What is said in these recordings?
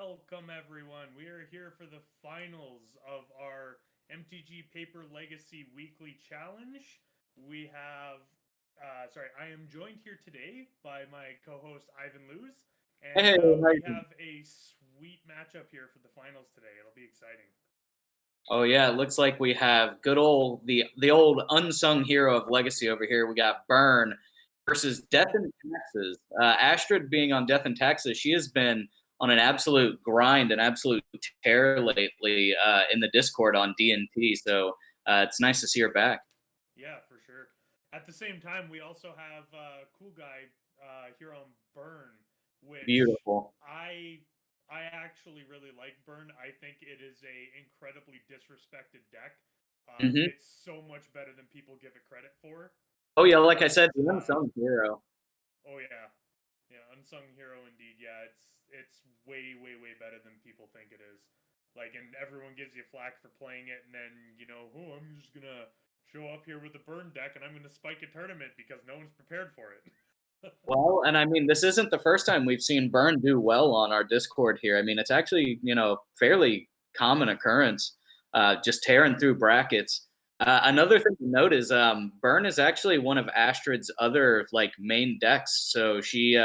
Welcome, everyone. We are here for the finals of our MTG Paper Legacy Weekly Challenge. I am joined here today by my co-host Ivan Luz, and Hey, we have a sweet matchup here for the finals today. It'll be exciting. oh yeah, it looks like we have good old the old unsung hero of Legacy over here. We got Burn versus Death and Taxes. Astrid being on Death and Taxes, she has been on an absolute grind, an absolute tear lately in the Discord on DnT. So it's nice to see her back. Yeah, for sure. At the same time, we also have Cool Guy here on Burn, which Beautiful. I actually really like Burn. I think it is a incredibly disrespected deck. Hmm. It's so much better than people give it credit for. Oh yeah, like I But said, the unsung hero. oh yeah, yeah, unsung hero indeed. Yeah, it's way better than people think it is. Like, and everyone gives you flack for playing it, and then oh, I'm just gonna show up here with a burn deck, and I'm gonna spike a tournament because no one's prepared for it. Well, and I mean, this isn't the first time we've seen Burn do well on our Discord here. I mean, it's actually, fairly common occurrence, just tearing through brackets. Another thing to note is Burn is actually one of Astrid's other like main decks, so she's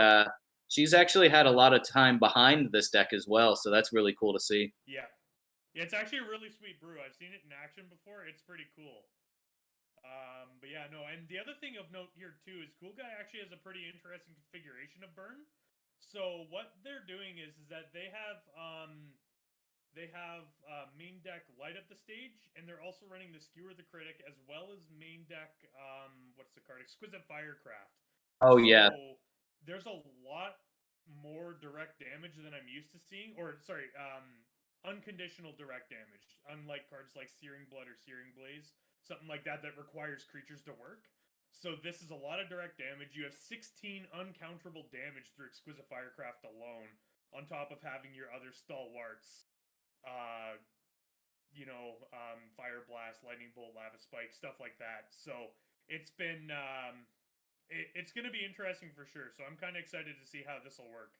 actually had a lot of time behind this deck as well. So that's really cool to see. Yeah, yeah, it's actually a really sweet brew. I've seen it in action before. It's pretty cool. But yeah, no. And the other thing of note here too is Cool Guy actually has a pretty interesting configuration of burn. So what they're doing is that they have main deck light up the stage, and they're also running the Skewer the Critic as well as main deck. What's the card? Exquisite Firecraft. Oh yeah. So there's a lot more direct damage than I'm used to seeing, or sorry, unconditional direct damage. Unlike cards like Searing Blood or Searing Blaze, something like that that requires creatures to work. So this is a lot of direct damage. You have 16 uncounterable damage through Exquisite Firecraft alone, on top of having your other stalwarts uh, Fire Blast, Lightning Bolt, Lava Spike, stuff like that. So it's been it's going to be interesting for sure. So I'm kind of excited to see how this will work.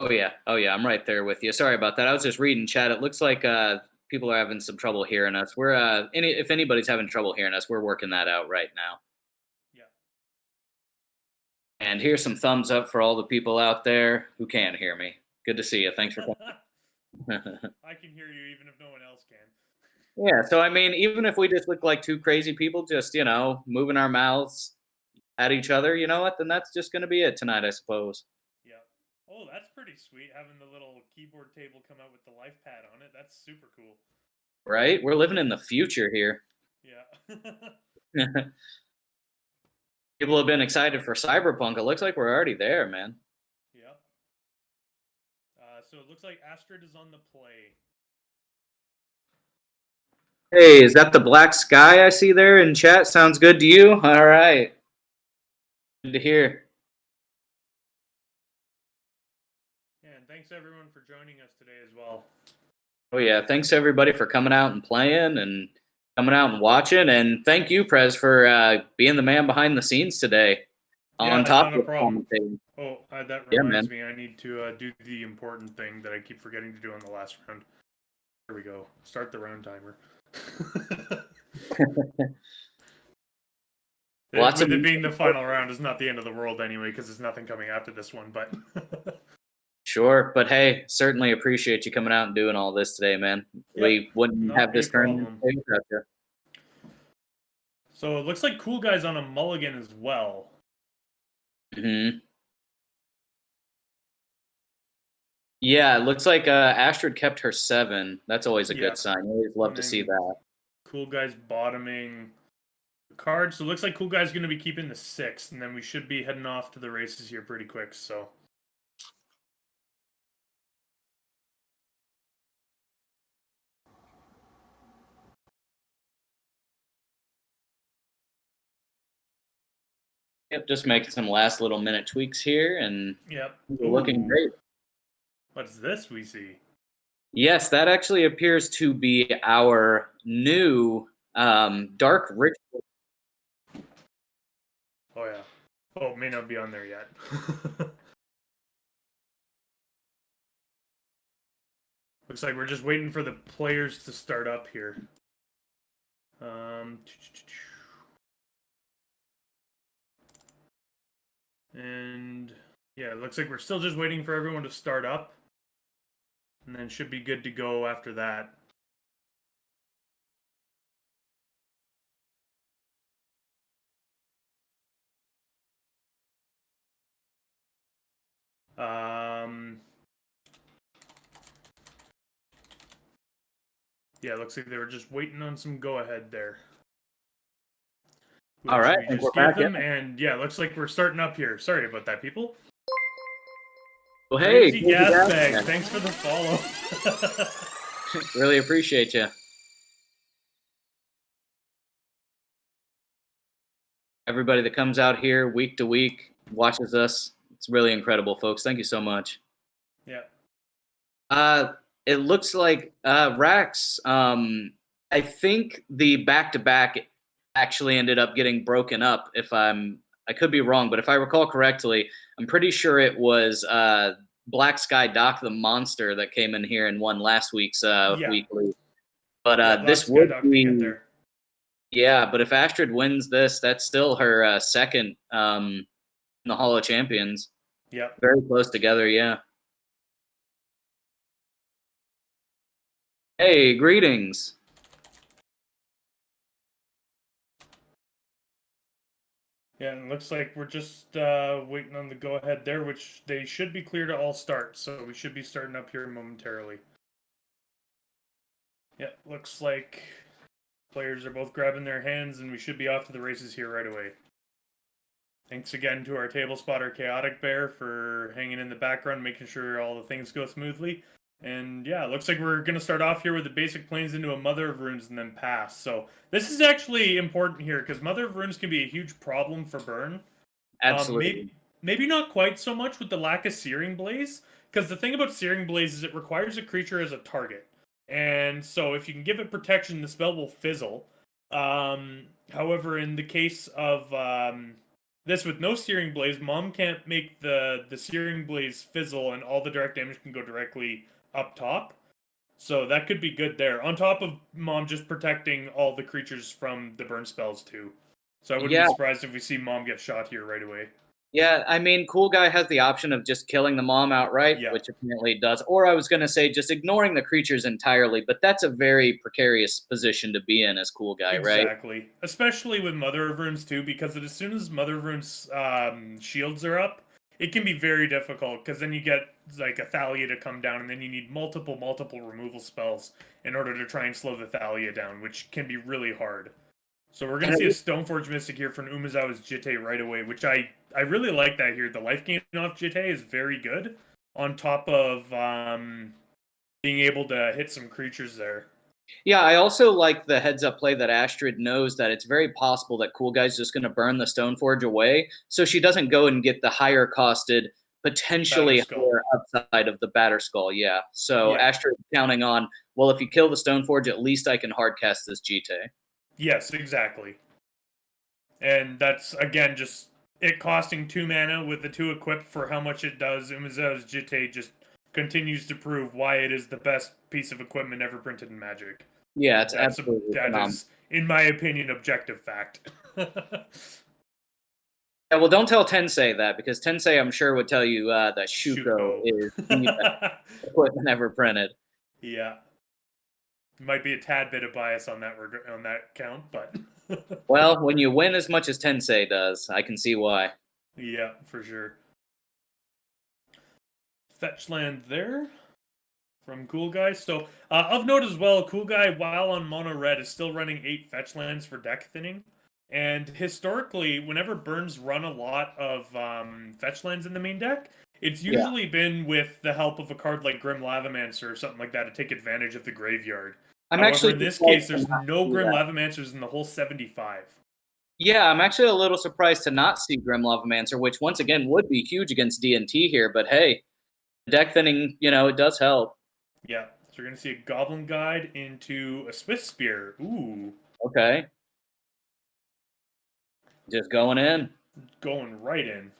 Oh yeah. Oh yeah. I'm right there with you. Sorry about that. I was just reading chat. It looks like people are having some trouble hearing us. We're if anybody's having trouble hearing us, we're working that out right now. Yeah. And here's some thumbs up for all the people out there who can hear me. Good to see you. Thanks for coming. I can hear you even if no one else can. Yeah, so I mean, even if we just look like two crazy people just, moving our mouths at each other, you know what? Then that's just going to be it tonight, I suppose. Yeah. Oh, that's pretty sweet having the little keyboard table come out with the life pad on it. That's super cool. Right? We're living in the future here. Yeah. People have been excited for Cyberpunk. It looks like we're already there, man. Yeah. So it looks like Astrid is on the play. Hey, is that the black sky I see there in chat? Sounds good to you? All right. Good to hear. Yeah, and thanks everyone for joining us today as well. Oh, yeah. Thanks, everybody, for coming out and playing and coming out and watching. And thank you, Prez, for being the man behind the scenes today. Yeah, On top not a of problem. Oh, that Yeah, reminds man. me. I need to do the important thing that I keep forgetting to do on the last round. Here we go. Start the round timer. Lots With of it being the final round is not the end of the world anyway, because there's nothing coming after this one. But Sure, but hey, certainly appreciate you coming out and doing all this today, man. yep, We wouldn't have not a this tournament problem. without you. So it looks like Cool Guy's on a mulligan as well. Hmm. Yeah, it looks like Astrid kept her 7. That's always a good sign. I always love to see that. Cool Guy's bottoming the card. So it looks like Cool Guy's going to be keeping the 6, and then we should be heading off to the races here pretty quick. So. Yep, just making some last little minute tweaks here, and Yep. looking great. What's this we see? Yes, that actually appears to be our new Dark Ritual. Oh, yeah. Oh, it may not be on there yet. Looks like we're just waiting for the players to start up here. And yeah, it looks like we're still just waiting for everyone to start up. And then should be good to go after that. Yeah, it looks like they were just waiting on some go-ahead there. All right, We just gave them, and yeah, looks like we're starting up here. Sorry about that, people. Well, hey, Crazy Gas Bag, thanks for the follow. Really appreciate you. Everybody that comes out here week to week, watches us. It's really incredible, folks. Thank you so much. Yeah. It looks like Rax. I think the back-to-back actually ended up getting broken up. I could be wrong, but if I recall correctly, I'm pretty sure it was Black Sky Doc the Monster that came in here and won last week's weekly. But this would be. Yeah, but if Astrid wins this, that's still her second in the Hall of Champions. Yeah. Very close together, yeah. Hey, greetings. Yeah, and it looks like we're just waiting on the go-ahead there, which they should be clear to all start, so we should be starting up here momentarily. Yeah, looks like players are both grabbing their hands, and we should be off to the races here right away. Thanks again to our table spotter, Chaotic Bear, for hanging in the background, making sure all the things go smoothly. And yeah, it looks like we're going to start off here with the basic planes into a Mother of Runes and then pass. So this is actually important here, because Mother of Runes can be a huge problem for burn. Absolutely. Maybe not quite so much with the lack of Searing Blaze, because the thing about Searing Blaze is it requires a creature as a target. And so if you can give it protection, the spell will fizzle. However, in the case of this with no Searing Blaze, Mom can't make the Searing Blaze fizzle, and all the direct damage can go directly up top. So that could be good there. On top of Mom just protecting all the creatures from the burn spells too. So I wouldn't be surprised if we see Mom get shot here right away. Yeah, I mean, Cool Guy has the option of just killing the mom outright, which apparently it does. Or I was going to say just ignoring the creatures entirely, but that's a very precarious position to be in as Cool Guy, right? Exactly. Especially with Mother of Runes too, because as soon as Mother of Runes shields are up, it can be very difficult, because then you get like a Thalia to come down, and then you need multiple removal spells in order to try and slow the Thalia down, which can be really hard. So we're going to see a Stoneforge Mystic here from Umezawa's Jitte right away, which I really like that here. The life gain off Jitte is very good, on top of being able to hit some creatures there. Yeah, I also like the heads-up play that Astrid knows that it's very possible that Cool Guy's just going to burn the Stoneforge away, so she doesn't go and get the higher-costed, potentially higher upside of the Batterskull, yeah. So Astrid counting on, well, if you kill the Stoneforge, at least I can hardcast this Jitte. Yes, exactly. And that's, again, just it costing 2 mana with the 2 equipped for how much it does. Umezawa's Jitte just continues to prove why it is the best piece of equipment ever printed in Magic. Yeah, it's absolutely that is, in my opinion, objective fact. Yeah, well, don't tell Tensei that, because Tensei, I'm sure, would tell you that Shuko is the best equipment ever printed. Yeah. Might be a tad bit of bias on that count, but... Well, when you win as much as Tensei does, I can see why. Yeah, for sure. Fetch land there from Cool Guy. So, of note as well, Cool Guy, while on mono red, is still running 8 fetch lands for deck thinning. And historically, whenever Burns run a lot of fetch lands in the main deck, it's usually been with the help of a card like Grim Lavamancer or something like that to take advantage of the graveyard. However, in this case, there's no Grim Lavamancers in the whole 75. Yeah, I'm actually a little surprised to not see Grim Lavamancer, which once again would be huge against DnT here, but hey, deck thinning, it does help. Yeah, so we're going to see a Goblin Guide into a Swift Spear. Ooh. Okay. Just going in. going right in.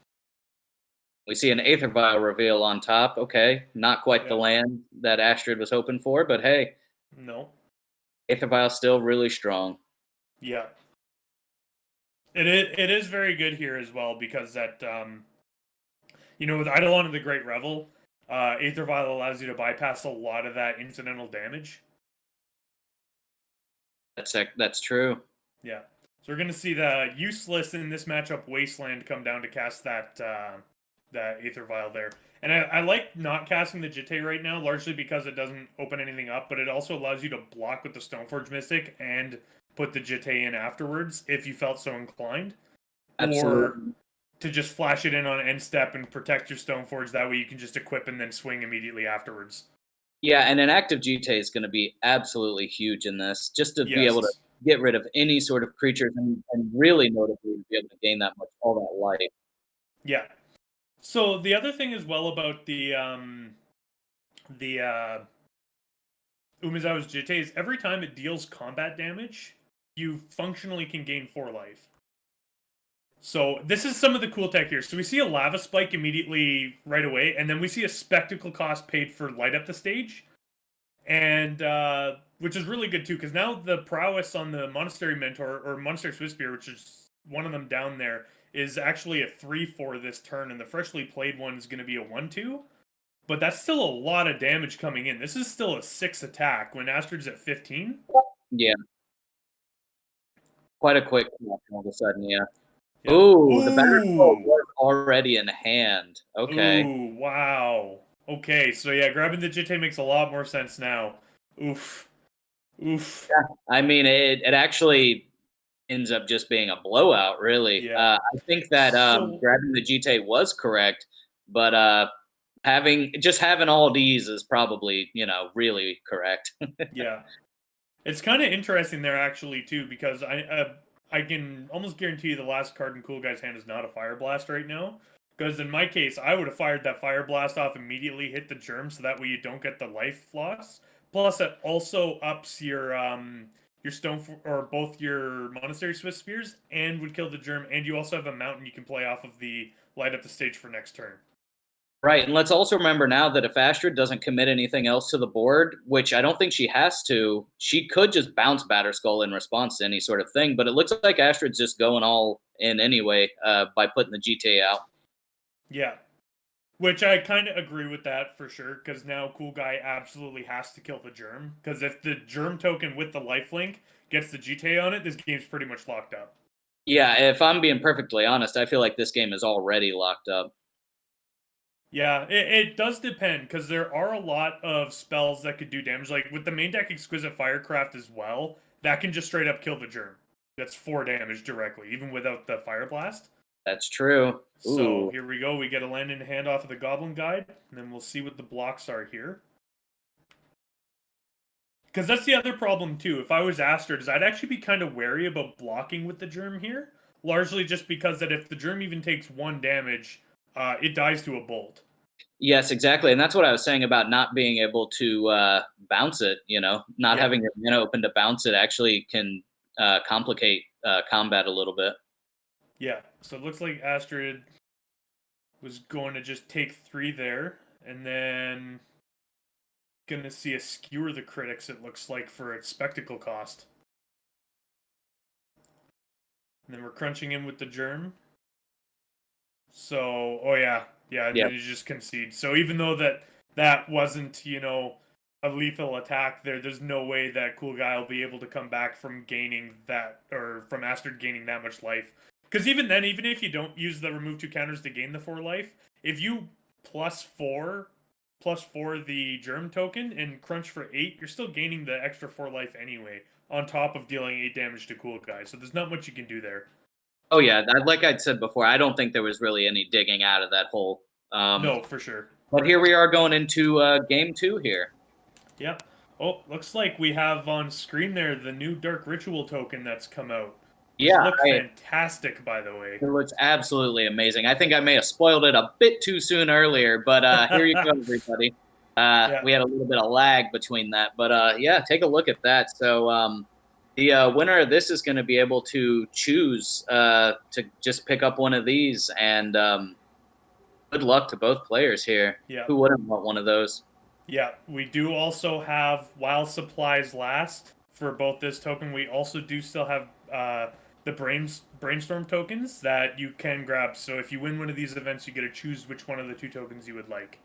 We see an Aether Vial reveal on top. Okay, not quite the land that Astrid was hoping for, but hey. No. Aether Vial still really strong. Yeah. It is very good here as well because that, with Eidolon and the Great Revel, Aether Vial allows you to bypass a lot of that incidental damage. That's true. Yeah. So we're going to see the useless in this matchup Wasteland come down to cast that Aether Vial there. And I like not casting the Jitte right now, largely because it doesn't open anything up, but it also allows you to block with the Stoneforge Mystic and put the Jitte in afterwards if you felt so inclined. Absolutely. Or to just flash it in on end step and protect your Stoneforge. That way you can just equip and then swing immediately afterwards. Yeah, and an active Jitte is going to be absolutely huge in this, just to be able to get rid of any sort of creatures and really notably be able to gain that much, all that life. Yeah. So the other thing as well about the Umezawa's Jitte is every time it deals combat damage, you functionally can gain 4 life. So this is some of the cool tech here. So we see a lava spike immediately right away, and then we see a spectacle cost paid for light up the stage, and which is really good too, because now the prowess on the Monastery Mentor or Monastery Swiftspear, which is one of them down there, is actually a 3/4 this turn, and the freshly played one is going to be a 1/2. But that's still a lot of damage coming in. This is still a 6 attack when Astrid's at 15. Yeah. Quite a quick all of a sudden, yeah. Yeah. Ooh, the Battery Bolt was already in hand. Okay. Ooh, wow. Okay, so yeah, grabbing the Jitte makes a lot more sense now. Oof. Oof. Yeah, I mean, it actually ends up just being a blowout, really. Yeah. I think that grabbing the Jitte was correct, but having all these is probably, really correct. Yeah. It's kind of interesting there actually too, because I can almost guarantee you the last card in Cool Guy's hand is not a Fire Blast right now. Because in my case, I would have fired that Fire Blast off immediately, hit the germ, so that way you don't get the life loss. Plus, it also ups your stone or both your Monastery Swift Spears, and would kill the germ. And you also have a mountain you can play off of the light up the stage for next turn. Right, and let's also remember now that if Astrid doesn't commit anything else to the board, which I don't think she has to, she could just bounce Batterskull in response to any sort of thing. But it looks like Astrid's just going all in anyway by putting the Jitte out. Yeah. Which I kind of agree with that for sure, because now Cool Guy absolutely has to kill the germ. Because if the germ token with the lifelink gets the Jitte on it, this game's pretty much locked up. Yeah, if I'm being perfectly honest, I feel like this game is already locked up. Yeah, it does depend, because there are a lot of spells that could do damage. Like with the main deck Exquisite Firecraft as well, that can just straight up kill the germ. That's 4 damage directly, even without the Fire Blast. That's true. Ooh. So here we go. We get a land in hand off of the Goblin Guide, and then we'll see what the blocks are here. Because that's the other problem too. If I was Astrid, is I'd actually be kind of wary about blocking with the germ here. Largely just because that if the germ even takes 1 damage, it dies to a bolt. Yes, exactly. And that's what I was saying about not being able to bounce it, not having your mana open to bounce it actually can complicate combat a little bit. Yeah, so it looks like Astrid was going to just take 3 there, and then going to see a Skewer the Critics, it looks like, for its spectacle cost. And then we're crunching in with the germ. So, oh yeah, and then you just concede. So even though that wasn't, a lethal attack there's no way that Cool Guy will be able to come back from gaining that, or from Astrid gaining that much life. Because even then, even if you don't use the remove 2 counters to gain the 4 life, if you +4 the germ token and crunch for 8, you're still gaining the extra 4 life anyway, on top of dealing 8 damage to Cool Guy. So there's not much you can do there. Oh yeah, like I'd said before, I don't think there was really any digging out of that hole. No, for sure. But here we are going into game 2 here. Yep. Oh, looks like we have on screen there the new Dark Ritual token that's come out. Yeah, it looks fantastic, by the way. It looks absolutely amazing. I think I may have spoiled it a bit too soon earlier, but here you go, everybody. We had a little bit of lag between that, but yeah, take a look at that. So The winner of this is going to be able to choose to just pick up one of these, and good luck to both players here. Yeah. Who wouldn't want one of those? Yeah, we do also have while supplies last for both this token. We also do still have the brainstorm tokens that you can grab. So if you win one of these events, you get to choose which one of the two tokens you would like.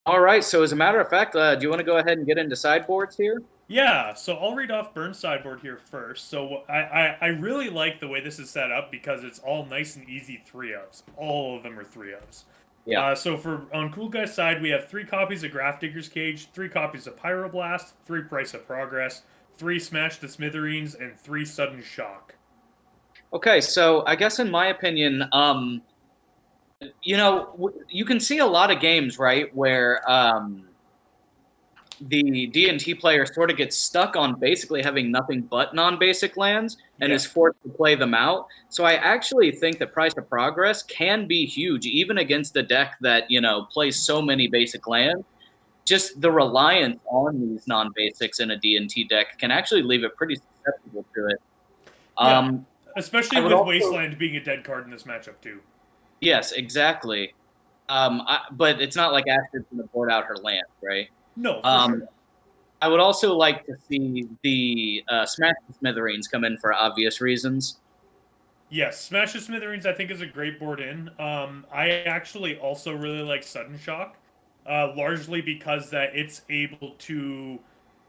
All right. So as a matter of fact, do you want to go ahead and get into sideboards here? Yeah, so I'll read off Burn sideboard here first. So I really like the way this is set up because it's all nice and easy 3-ofs. All of them are 3-ofs. Yeah. So for on Cool Guy's side, we have 3 copies of Grafdigger's Cage, 3 copies of Pyroblast, 3 Price of Progress, 3 Smash the Smithereens, and 3 Sudden Shock. Okay, so I guess in my opinion, you can see a lot of games, right, where the DnT player sort of gets stuck on basically having nothing but non-basic lands and is forced to play them out. So I actually think that Price of Progress can be huge, even against a deck that, plays so many basic lands. Just the reliance on these non-basics in a DnT deck can actually leave it pretty susceptible to it. Yeah, especially with also, Wasteland being a dead card in this matchup too. Yes, exactly. But it's not like Astrid's going to board out her land, right? No, for sure. I would also like to see the Smash the Smithereens come in for obvious reasons. Yes, Smash the Smithereens I think is a great board in. I actually also really like Sudden Shock, largely because that it's able to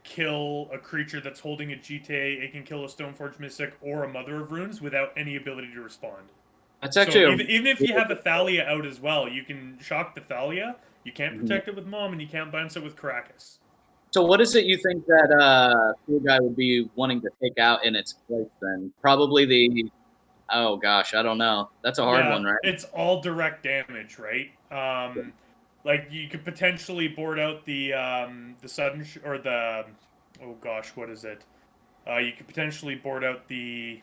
kill a creature that's holding a GTA. It can kill a Stoneforge Mystic or a Mother of Runes without any ability to respond. That's actually so even if you have a Thalia out as well, you can shock the Thalia. You can't protect it with Mom, and you can't bounce it with Caracas. So what is it you think that Cool Guy would be wanting to take out in its place then? Probably the oh gosh, I don't know. That's a hard one, right? It's all direct damage, right? Like you could potentially board out the sudden or the oh gosh, what is it? You could potentially board out the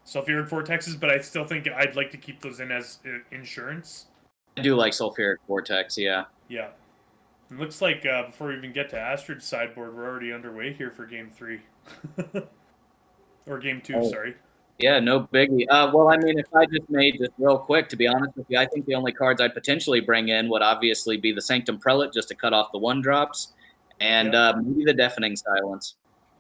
sulfuric vortexes, but I still think I'd like to keep those in as insurance. I do like sulfuric vortex, yeah. Yeah. It looks like before we even get to Astrid's sideboard, we're already underway here for game 3. Or game 2, sorry. Yeah, no biggie. Well, I mean, if I just real quick, to be honest with you, I think the only cards I'd potentially bring in would obviously be the Sanctum Prelate, just to cut off the 1-drops, and maybe the Deafening Silence.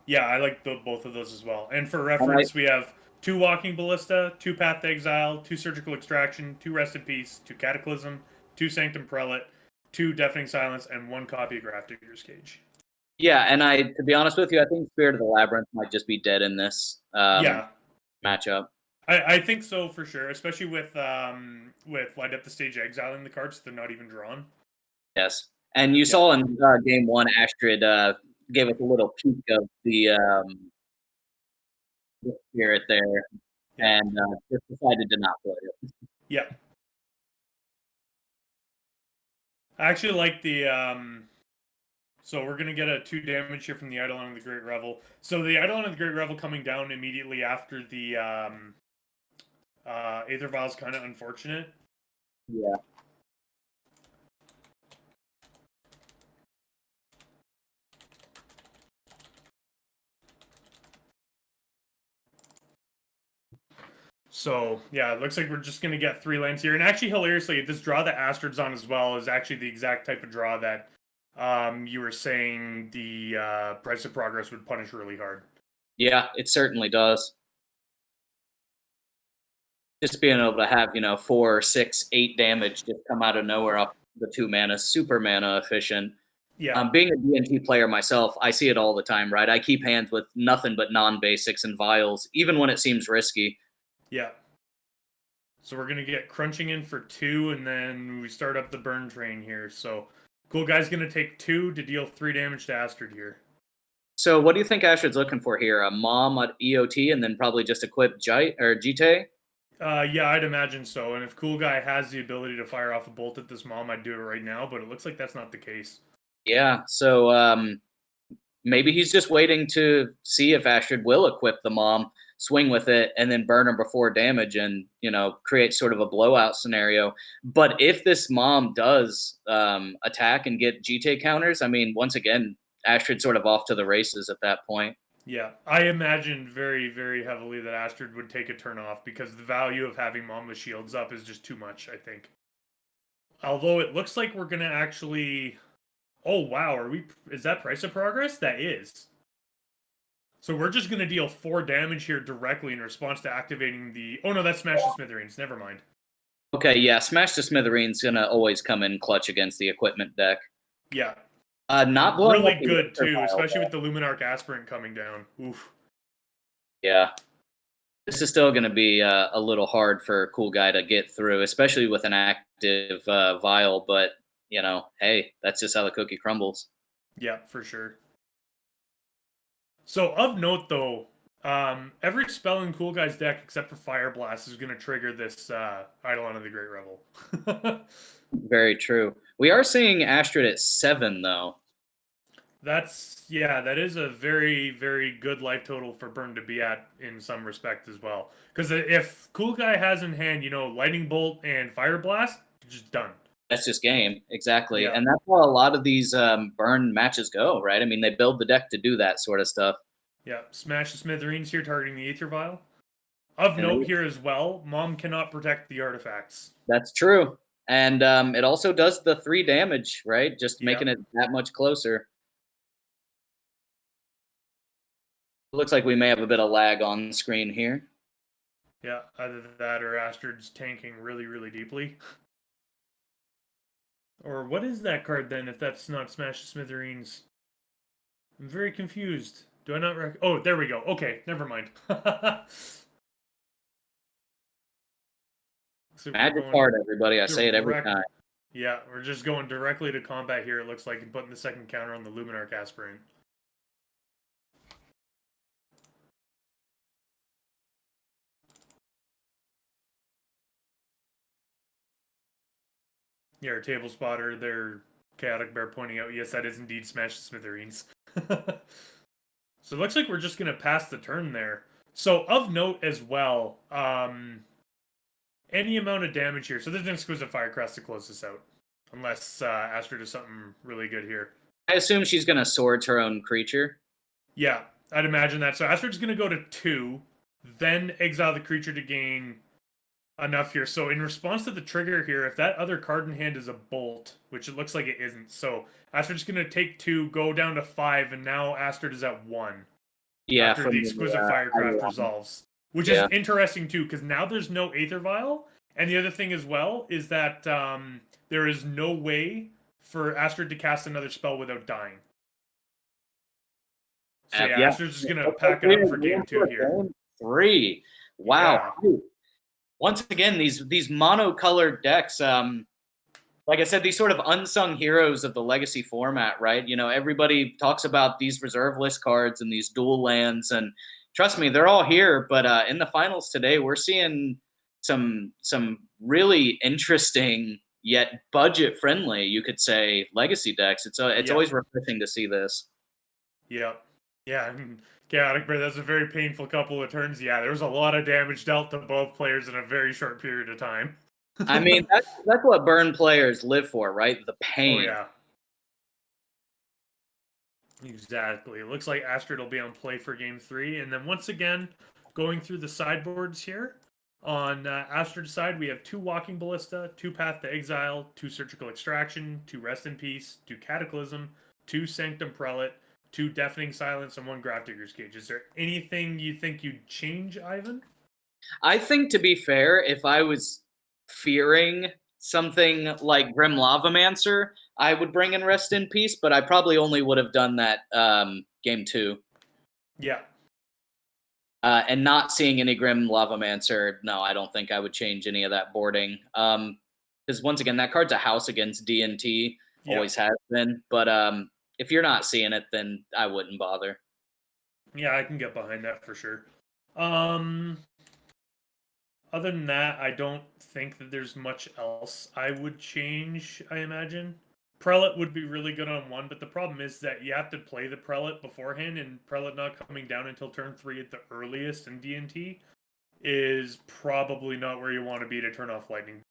Yeah, I like both of those as well. And for reference, we have 2 Walking Ballista, 2 Path to Exile, 2 Surgical Extraction, 2 Rest in Peace, 2 Cataclysm, 2 Sanctum Prelate, 2 Deafening Silence, and 1 copy of Grafdigger's Cage. Yeah, and to be honest with you, I think Spirit of the Labyrinth might just be dead in this matchup. I think so for sure, especially with Light Up the Stage exiling the cards, so they're not even drawn. Yes, and you saw in game 1, Astrid gave us a little peek of the spirit there, and just decided to not play it. Yeah. I actually like the so we're gonna get a 2 damage here from the Eidolon of the Great Revel. So the Eidolon of the Great Revel coming down immediately after the Aether Vial is kind of unfortunate. Yeah. So, yeah, it looks like we're just going to get 3 lands here. And actually, hilariously, this draw that Astrid's on as well is actually the exact type of draw that you were saying the Price of Progress would punish really hard. Yeah, it certainly does. Just being able to have, 4, 6, 8 damage just come out of nowhere off the 2 mana, super mana efficient. Yeah. Being a DnT player myself, I see it all the time, right? I keep hands with nothing but non-basics and vials, even when it seems risky. Yeah. So we're going to get crunching in for 2, and then we start up the burn train here. So Cool Guy's going to take 2 to deal 3 damage to Astrid here. So what do you think Astrid's looking for here? A Mom at EOT and then probably just equip GT? Yeah, I'd imagine so. And if Cool Guy has the ability to fire off a bolt at this Mom, I'd do it right now. But it looks like that's not the case. Yeah, so maybe he's just waiting to see if Astrid will equip the Mom, swing with it, and then burn her before damage and, create sort of a blowout scenario. But if this Mom does attack and get GT counters, I mean, once again, Astrid sort of off to the races at that point. Yeah, I imagine very, very heavily that Astrid would take a turn off because the value of having Mom with shields up is just too much, I think. Although it looks like we're going to actually... Oh, wow, is that Price of Progress? That is. So we're just going to deal 4 damage here directly in response to activating the... Oh, no, that's Smash the Smithereens. Never mind. Okay, yeah, Smash the Smithereens going to always come in clutch against the equipment deck. Yeah. Not blowing really up good, too, pile, especially with the Luminarch Aspirant coming down. Oof. Yeah. This is still going to be a little hard for a Cool Guy to get through, especially with an active Vial, but, you know, hey, that's just how the cookie crumbles. Yeah, for sure. So, of note, though, every spell in Cool Guy's deck except for Fire Blast is going to trigger this Eidolon of the Great Revel. Very true. We are seeing Astrid at 7, though. That is a very, very good life total for Burn to be at in some respect as well. Because if Cool Guy has in hand, Lightning Bolt and Fire Blast, just done. That's just game, exactly. Yeah. And that's how a lot of these Burn matches go, right? I mean, they build the deck to do that sort of stuff. Yeah, Smash the Smithereens here, targeting the Aether Vial. Of note here as well, Mom cannot protect the artifacts. That's true. And it also does the 3 damage, right? Just making it that much closer. Looks like we may have a bit of lag on screen here. Yeah, either that or Astrid's tanking really, really deeply. Or what is that card then if that's not Smash the Smithereens? I'm very confused. Do I not Oh, there we go. Okay, never mind. So magic card, everybody. I say it every time. Yeah, we're just going directly to combat here, it looks like, and putting the second counter on the Luminarch Aspirant. Yeah, our table spotter, their Chaotic Bear pointing out, yes, that is indeed Smash the Smithereens. So it looks like we're just going to pass the turn there. So of note as well, any amount of damage here. So there's an Exquisite Firecrest to close this out. Unless Astrid does something really good here. I assume she's going to Swords her own creature. Yeah, I'd imagine that. So Astrid's going to go to 2, then exile the creature to gain enough here. So in response to the trigger here, if that other card in hand is a Bolt, which it looks like it isn't, so Astrid's going to take 2, go down to 5, and now Astrid is at 1. Yeah, after the Exquisite Firecraft resolves. Which is interesting too, because now there's no Aether Vial. And the other thing as well is that there is no way for Astrid to cast another spell without dying. So yeah, Astrid's just going to pack it up for game 2 here. Game 3. Wow. Yeah. Once again, these monocolored decks, like I said, these sort of unsung heroes of the Legacy format, right? You know, everybody talks about these reserve list cards and these dual lands, and trust me, they're all here. But in the finals today, we're seeing some really interesting yet budget friendly, you could say, Legacy decks. It's always refreshing to see this. Yep. Yeah. Chaotic Bear, that's a very painful couple of turns. Yeah, there was a lot of damage dealt to both players in a very short period of time. I mean, that's what Burn players live for, right? The pain. Oh, yeah. Exactly. It looks like Astrid will be on play for game 3. And then once again, going through the sideboards here, on Astrid's side, we have 2 Walking Ballista, 2 Path to Exile, 2 Surgical Extraction, 2 Rest in Peace, 2 Cataclysm, 2 Sanctum Prelate, 2 Deafening Silence, and 1 Grafdigger's Cage. Is there anything you think you'd change, Ivan? I think, to be fair, if I was fearing something like Grim Lavamancer, I would bring in Rest in Peace, but I probably only would have done that game 2. Yeah. And not seeing any Grim Lavamancer, no, I don't think I would change any of that boarding. Because once again, that card's a house against DnT, always has been. But if you're not seeing it, then I wouldn't bother. Yeah, I can get behind that for sure. Other than that, I don't think that there's much else I would change, I imagine. Prelate would be really good on 1, but the problem is that you have to play the Prelate beforehand, and Prelate not coming down until turn 3 at the earliest in DnT is probably not where you want to be to turn off Lightning.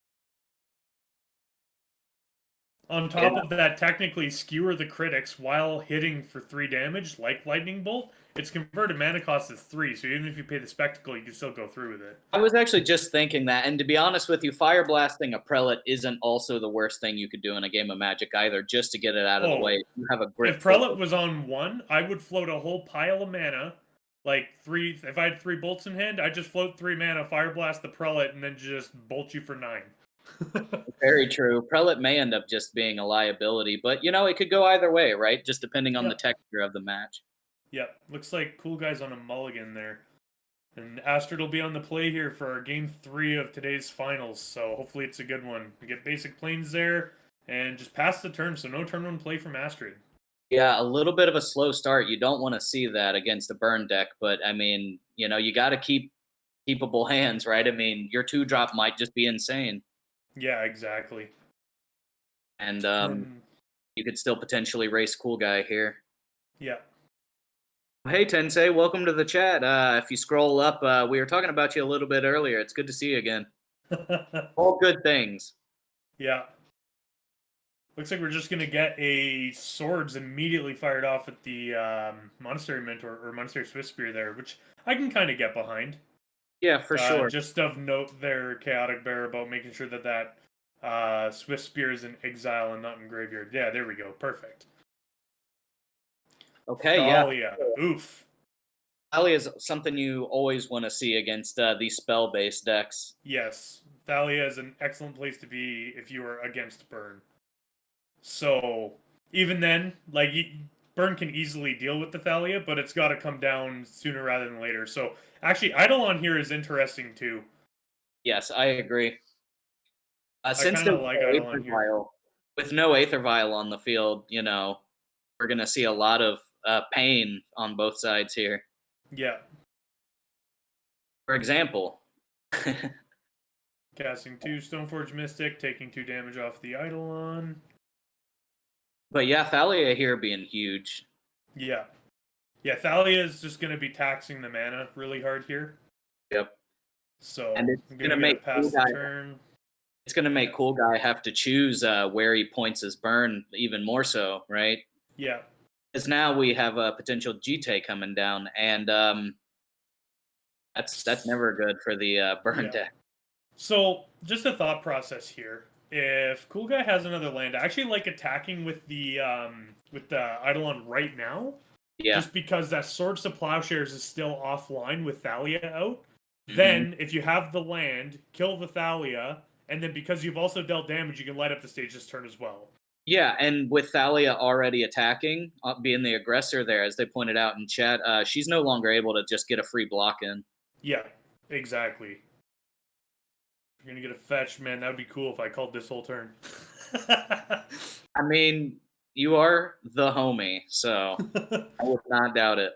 On top of that, technically skewer the critics while hitting for 3 damage, like Lightning Bolt. Its converted mana cost is 3, so even if you pay the Spectacle, you can still go through with it. I was actually just thinking that, and to be honest with you, Fire Blasting a Prelate isn't also the worst thing you could do in a game of Magic either, just to get it out of the way. You have a grip. If Prelate was on 1, I would float a whole pile of mana, like 3, if I had 3 bolts in hand, I'd just float 3 mana, Fire Blast the Prelate, and then just bolt you for 9. Very true. Prelate may end up just being a liability, but it could go either way, right? Just depending on the texture of the match. Yep, looks like Cool Guy's on a mulligan there. And Astrid will be on the play here for our game 3 of today's finals, so hopefully it's a good one. We get basic planes there, and just pass the turn, so no turn 1 play from Astrid. Yeah, a little bit of a slow start. You don't want to see that against a burn deck, but I mean, you got to keep keepable hands, right? I mean, your 2-drop might just be insane. Yeah, exactly. And you could still potentially race Cool Guy here. Yeah. Hey, Tensei, welcome to the chat. If you scroll up, we were talking about you a little bit earlier. It's good to see you again. All good things. Yeah. Looks like we're just going to get a Swords immediately fired off at the Monastery Mentor, or Monastery Swift Spear there, which I can kind of get behind. Yeah, for sure. Just of note there, Chaotic Bear, about making sure that Swift Spear is in exile and not in graveyard. Yeah, there we go. Perfect. Okay, Thalia. yeah. Oof. Thalia is something you always want to see against these spell-based decks. Yes. Thalia is an excellent place to be if you are against Burn. So, even then, like, Burn can easily deal with the Thalia, but it's got to come down sooner rather than later. So, actually, Eidolon here is interesting, too. Yes, I agree. Since I like Eidolon here. With no Aether Vial on the field, we're going to see a lot of pain on both sides here. Yeah. For example, casting 2 Stoneforge Mystic, taking 2 damage off the Eidolon. But yeah, Thalia here being huge. Yeah. Yeah, Thalia is just going to be taxing the mana really hard here. Yep. So, and it's going to make pass the turn. It's going to make Cool Guy have to choose where he points his burn even more so, right? Yeah. Because now we have a potential GT coming down, and that's never good for the burn deck. So, just a thought process here. If Cool Guy has another land, I actually like attacking with the Eidolon right now. Yeah. Just because that Swords to Plowshares is still offline with Thalia out. Mm-hmm. Then, if you have the land, kill the Thalia, and then because you've also dealt damage, you can light up the stage this turn as well. Yeah, and with Thalia already attacking, being the aggressor there, as they pointed out in chat, she's no longer able to just get a free block in. Yeah, exactly. You're going to get a fetch, man. That would be cool if I called this whole turn. I mean, you are the homie, so I would not doubt it.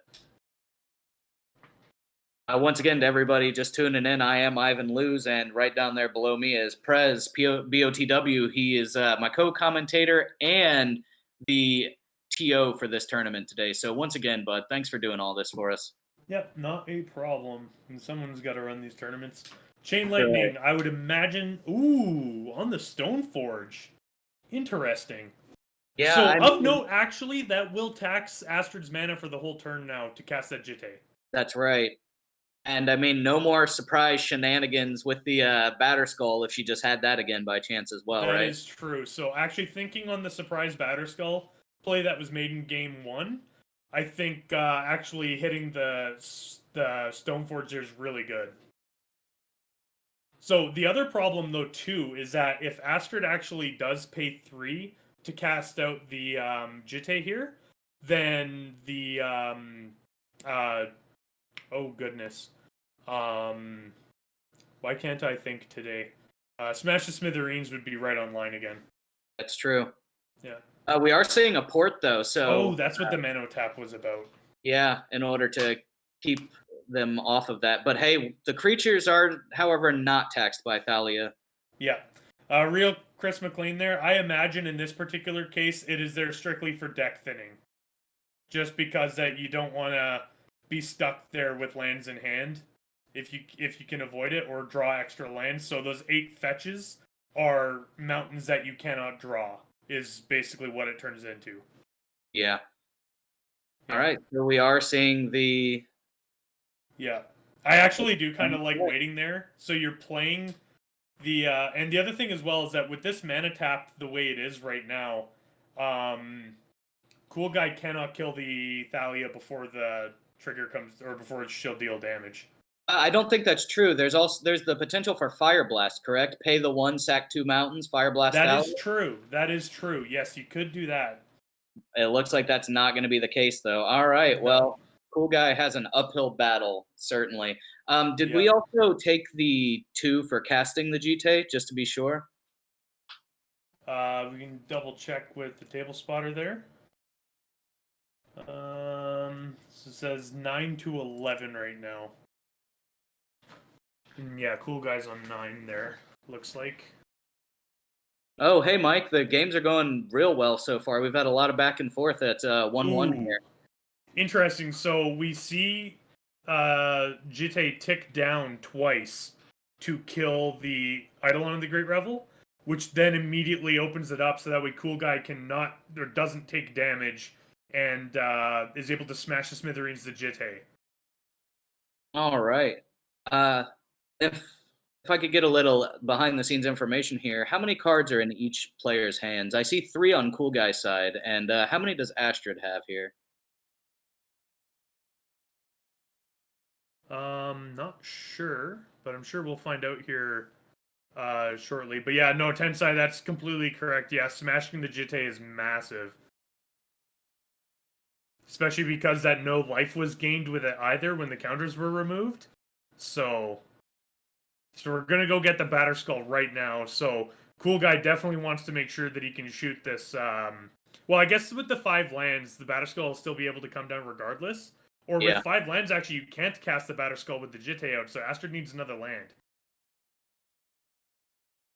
Once again, to everybody just tuning in, I am Ivan Luz, and right down there below me is Prez, BOTW. He is my co-commentator and the TO for this tournament today. So once again, bud, thanks for doing all this for us. Yep, not a problem. And someone's got to run these tournaments. Chain Lightning, I would imagine. Ooh, on the Stoneforge. Interesting. Yeah. So, of note, actually, that will tax Astrid's mana for the whole turn now to cast that Jitte. That's right. And I mean, no more surprise shenanigans with the Batterskull if she just had that again by chance as well, right? That is true. So, actually, thinking on the surprise Batterskull play that was made in game 1, I think actually hitting the Stoneforge is really good. So the other problem, though, too, is that if Astrid actually does pay 3 to cast out the Jitte here, then the oh goodness, why can't I think today? Smash the Smithereens would be right online again. That's true. Yeah. We are seeing a port though, so. Oh, that's what the Mano Tap was about. Yeah, in order to keep them off of that. But hey, the creatures are, however, not taxed by Thalia. Yeah. Real Chris McLean there. I imagine in this particular case, it is there strictly for deck thinning. Just because that you don't want to be stuck there with lands in hand if you can avoid it, or draw extra lands. So those 8 fetches are mountains that you cannot draw is basically what it turns into. Yeah. Yeah. All right. So we are seeing the. Yeah. I actually do kind of like waiting there. So you're playing the and the other thing as well is that with this mana tapped the way it is right now, Cool Guy cannot kill the Thalia before the trigger comes or before it's shield deal damage. I don't think that's true. There's the potential for Fire Blast, correct? Pay the 1, sack 2 mountains, Fire Blast That out. is true. That is true. Yes, you could do that. It looks like that's not going to be the case, though. All right. No. Well, Cool Guy has an uphill battle, certainly. Did we Yep. also take the 2 for casting the GT, just to be sure? We can double check with the table spotter there. So it says 9 to 11 right now. Yeah, Cool Guy's on 9 there, looks like. Oh, hey, Mike. The games are going real well so far. We've had a lot of back and forth at 1-1 here. Interesting. So we see Jite tick down twice to kill the Eidolon of the Great Revel, which then immediately opens it up so that way Cool Guy cannot or doesn't take damage and is able to smash the smithereens the Jite. All right. If I could get a little behind the scenes information here, how many cards are in each player's hands? I see 3 on Cool Guy's side, and how many does Astrid have here? Not sure, but I'm sure we'll find out here shortly. But yeah, no, Tensai, that's completely correct. Yeah, smashing the Jite is massive. Especially because that no life was gained with it either when the counters were removed. So we're gonna go get the Batter Skull right now. So Cool Guy definitely wants to make sure that he can shoot this. Well, I guess with the 5 lands, the Batter Skull will still be able to come down regardless. Or with 5 lands, actually, you can't cast the Batter Skull with the Jite out, so Astrid needs another land.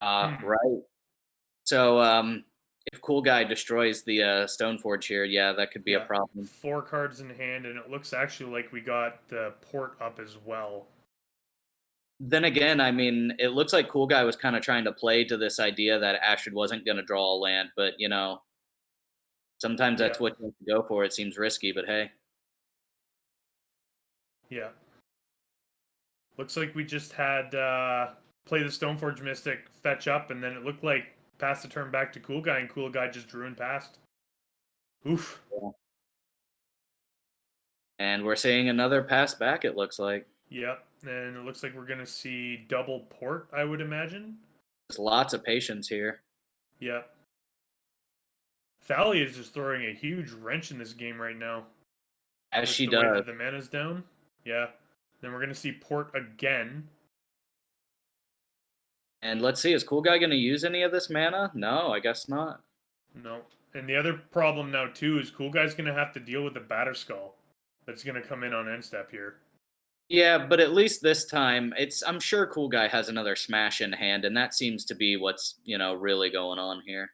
Right. So if Cool Guy destroys the Stoneforge here, yeah, that could be a problem. 4 cards in hand, and it looks actually like we got the port up as well. Then again, I mean, it looks like Cool Guy was kind of trying to play to this idea that Astrid wasn't going to draw a land, but, you know, sometimes that's what you have to go for. It seems risky, but hey. Yeah. Looks like we just had play the Stoneforge Mystic, fetch up, and then it looked like pass the turn back to Cool Guy, and Cool Guy just drew and passed. Oof. Yeah. And we're seeing another pass back, it looks like. Yep, and it looks like we're going to see double port, I would imagine. There's lots of patience here. Yep. Thalia is just throwing a huge wrench in this game right now. As she does. Way that the mana's down. Yeah. Then we're going to see port again. And let's see, is Cool Guy going to use any of this mana? No, I guess not. No. And the other problem now, too, is Cool Guy's going to have to deal with the Batter Skull that's going to come in on end step here. Yeah, but at least this time, I'm sure Cool Guy has another smash in hand, and that seems to be what's, really going on here.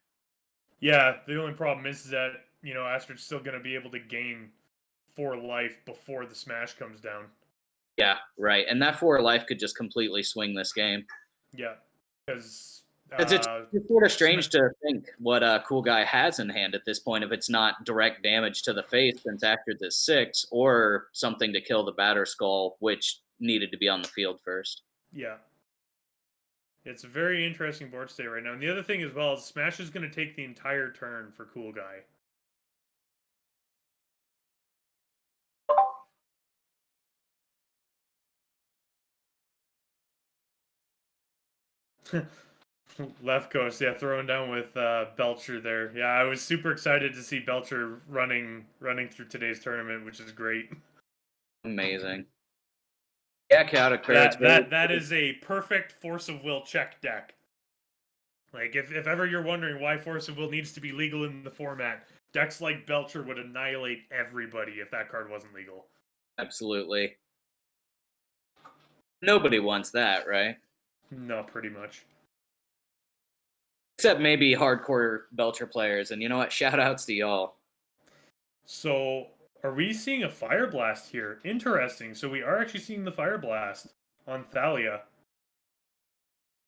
Yeah, the only problem is that, Astrid's still going to be able to gain 4 life before the smash comes down. Yeah, right. And that 4 life could just completely swing this game. Yeah, because it's sort of strange to think what Cool Guy has in hand at this point if it's not direct damage to the face since Astrid's is 6, or something to kill the Batter Skull, which needed to be on the field first. Yeah. It's a very interesting board state right now. And the other thing as well is Smash is going to take the entire turn for Cool Guy. Left Coast, yeah, throwing down with Belcher there. Yeah, I was super excited to see Belcher running through today's tournament, which is great. Amazing. Yeah, Chaotic Prayer. That is a perfect Force of Will check deck. Like, if ever you're wondering why Force of Will needs to be legal in the format, decks like Belcher would annihilate everybody if that card wasn't legal. Absolutely. Nobody wants that, right? No, pretty much. Except maybe hardcore Belcher players. And you know what? Shout outs to y'all. So, are we seeing a Fire Blast here? Interesting. So we are actually seeing the Fire Blast on Thalia.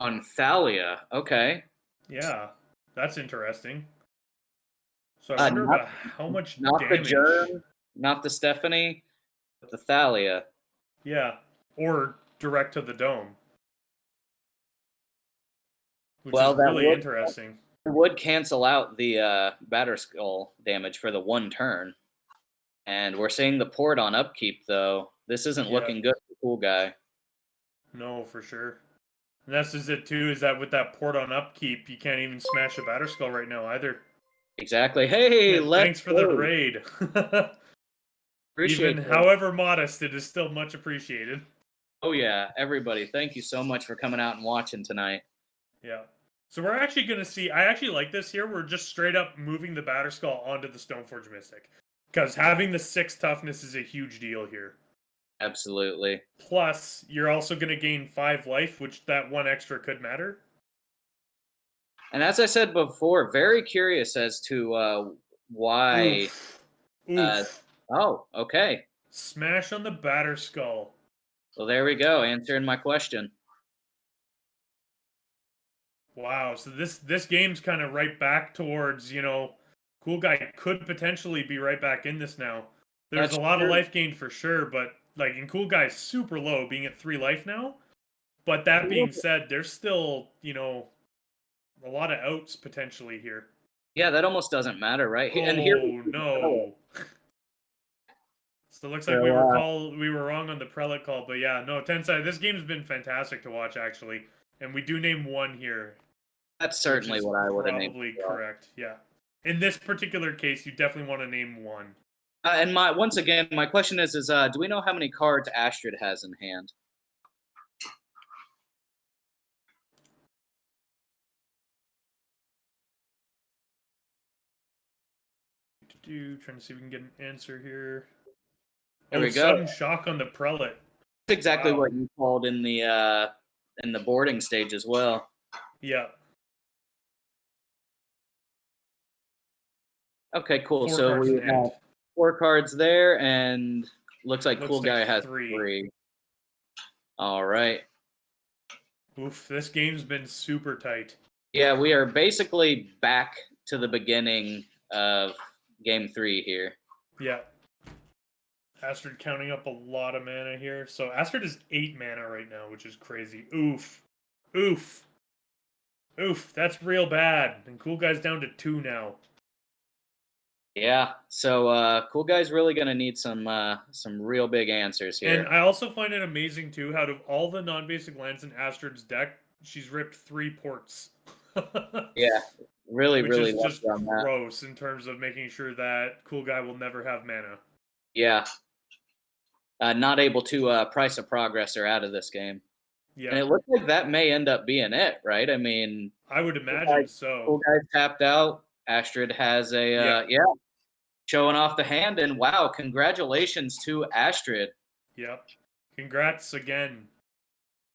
On Thalia, okay. Yeah, that's interesting. So I wonder about how much not the damage. Germ, not the Stephanie, but the Thalia. Yeah, or direct to the dome, which Well, is really interesting. would cancel out the Batterskull damage for the one turn. And we're seeing the port on upkeep, though. This isn't Yeah. looking good for Cool Guy. No, for sure. And that's just it too, is that with that port on upkeep, you can't even smash a Batterskull right now either. Exactly. Hey, Thanks for the raid. Appreciate Even it. however modest, it is still much appreciated. Oh, yeah, everybody. Thank you so much for coming out and watching tonight. Yeah. So we're actually going to see, I actually like this here. We're just straight up moving the Batterskull onto the Stoneforge Mystic. Because having the 6 toughness is a huge deal here. Absolutely. Plus, you're also going to gain 5 life, which that 1 extra could matter. And as I said before, very curious as to why. Oof. Oh, okay. Smash on the Batterskull. Well, there we go. Answering my question. Wow. So this game's kind of right back towards, Cool Guy could potentially be right back in this now. There's That's a lot true. of life gain for sure, but like in Cool Guy's super low, being at 3 life now. But that being said, there's still, a lot of outs potentially here. Yeah, that almost doesn't matter, right? And here no. So it looks like we were wrong on the prelate call, but yeah, no, Tensai, this game's been fantastic to watch actually. And we do name 1 here. That's certainly what I would have named. Probably correct, yeah. In this particular case, you definitely want to name 1. And once again, my question is do we know how many cards Astrid has in hand? Trying to see if we can get an answer here. There we go. Sudden shock on the prelate. That's exactly what you called in the boarding stage as well. Yeah. Okay, cool. So we have 4 cards there, and looks like Cool Guy has 3. All right. Oof, this game's been super tight. Yeah, we are basically back to the beginning of Game 3 here. Yeah. Astrid counting up a lot of mana here. So Astrid is 8 mana right now, which is crazy. Oof. Oof. Oof, that's real bad. And Cool Guy's down to 2 now. Yeah, so Cool Guy's really gonna need some real big answers here. And I also find it amazing too, out of all the non-basic lands in Astrid's deck, she's ripped 3 ports. Yeah, really Which is just gross in terms of making sure that Cool Guy will never have mana. Yeah. Not able to price a progressor out of this game. Yeah. And it looks like that may end up being it, right? I mean, I would imagine so. Cool Guy's tapped out. Astrid has a showing off the hand, and wow, congratulations to Astrid. Yep. Congrats again.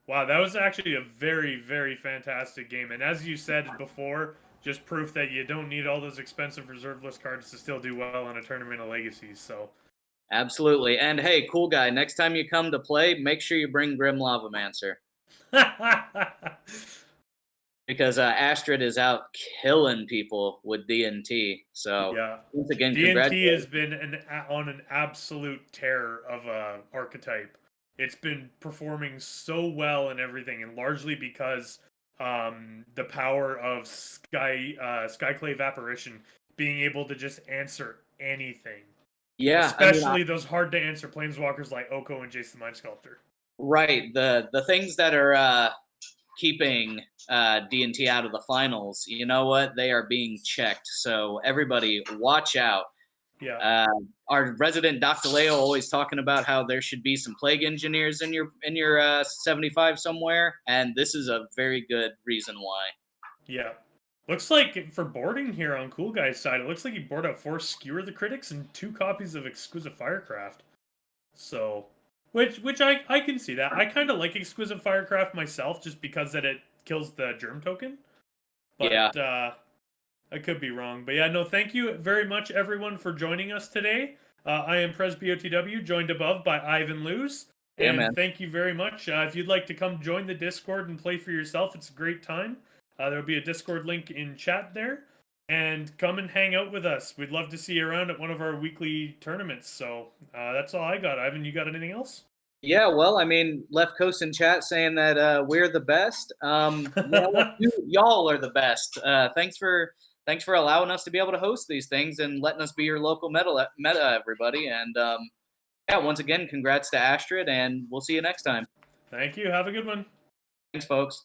Wow, that was actually a very, very fantastic game. And as you said before, just proof that you don't need all those expensive reserve list cards to still do well in a tournament of legacies. So absolutely. And hey, Cool Guy, next time you come to play, make sure you bring Grim Lavamancer. Because Astrid is out killing people with DnT. So yeah, once again, DnT has been on an absolute tear of a archetype. It's been performing so well and everything, and largely because the power of Skyclave Apparition being able to just answer anything. Yeah, especially those hard to answer planeswalkers like Oko and Jace the Mind Sculptor. Right, the things that are keeping DnT out of the finals, you know what? They are being checked. So everybody, watch out. Yeah. Our resident Dr. Leo always talking about how there should be some plague engineers in your 75 somewhere, and this is a very good reason why. Yeah. Looks like for boarding here on Cool Guy's side, it looks like he boarded out 4 Skewer the Critics and 2 copies of Exquisite Firecraft. So, which I can see that. I kind of like Exquisite Firecraft myself, just because that it kills the Germ token. But, yeah. I could be wrong. But yeah, no, thank you very much, everyone, for joining us today. I am PresBOTW, joined above by Ivan Luz. And thank you very much. If you'd like to come join the Discord and play for yourself, it's a great time. There'll be a Discord link in chat there. and come and hang out with us. We'd love to see you around at one of our weekly tournaments. So that's all I got. Ivan, you got anything else? Yeah, well, I mean, Left Coast in chat saying that we're the best. Y'all are the best. Thanks for allowing us to be able to host these things and letting us be your local meta everybody. And yeah, once again, congrats to Astrid, and we'll see you next time. Thank you. Have a good one. Thanks, folks.